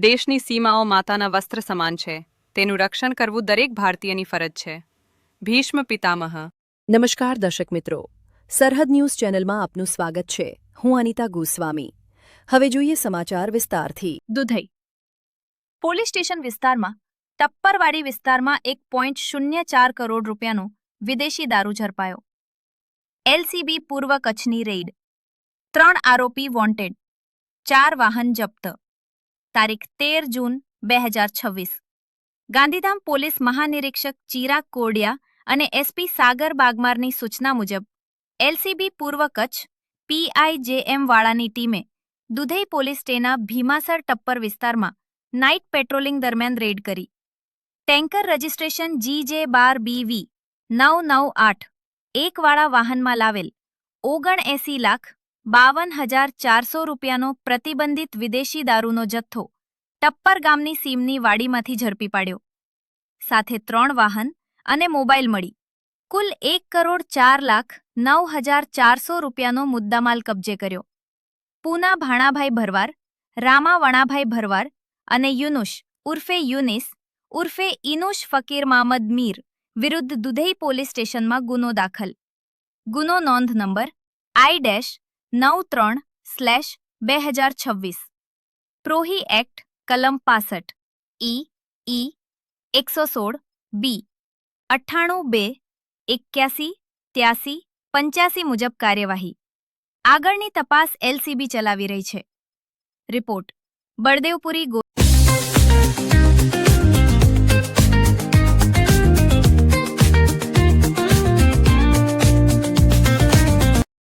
દેશની સીમાઓ માતાના વસ્ત્ર સમાન છે. તેનું રક્ષણ કરવું દરેક ભારતીયની ફરજ છે. ભીષ્મ પિતામહ. નમસ્કાર દર્શક મિત્રો, સરહદ ન્યૂઝ ચેનલમાં આપનું સ્વાગત છે. હું અનિતા ગોસ્વામી. હવે જોઈએ સમાચાર વિસ્તારથી. દુધઈ પોલીસ સ્ટેશન વિસ્તારમાં ટપ્પરવાડી વિસ્તારમાં 1.04 કરોડ રૂપિયાનો વિદેશી દારૂ ઝડપાયો. એલસીબી પૂર્વ કચ્છની રેઇડ. 3 આરોપી વોન્ટેડ, 4 વાહન જપ્ત. તારીખ 13 જૂન 2026. ગાંધીધામ પોલીસ મહાનિરીક્ષક ચિરાગ કોડિયા અને એસપી સાગર બાગમારની સૂચના મુજબ એલસીબી પૂર્વ કચ્છ પીઆઈજેએમ વાળાની ટીમે દુધઈ પોલીસ સ્ટેશનના ભીમાસર ટપ્પર વિસ્તારમાં નાઇટ પેટ્રોલિંગ દરમિયાન રેડ કરી. ટેન્કર રજિસ્ટ્રેશન GJ12BV 998 એકવાળા વાહનમાં લાવેલ 79,52,400 રૂપિયાનો પ્રતિબંધિત વિદેશી દારૂનો જથ્થો ટપ્પર ગામની સીમની વાડીમાંથી ઝડપી પાડ્યો. સાથે 3 વાહન અને મોબાઈલ મળી કુલ 1,04,09,400 રૂપિયાનો મુદ્દામાલ કબજે કર્યો. પૂના ભાણાભાઈ ભરવાર, રામા વણાભાઈ ભરવાર અને યુનુશ ઉર્ફે યુનિસ ઉર્ફે ઇનુશ ફકીર મામદ મીર વિરુદ્ધ દુધઈ પોલીસ સ્ટેશનમાં ગુનો દાખલ. ગુનો નોંધ નંબર I-93/2026. પ્રોહી એક્ટ કલમ 65 ઈ 116 બી 98-2-81-83-85 મુજબ કાર્યવાહી. આગળની તપાસ એલસીબી ચલાવી રહી છે. રિપોર્ટ બળદેવપુરી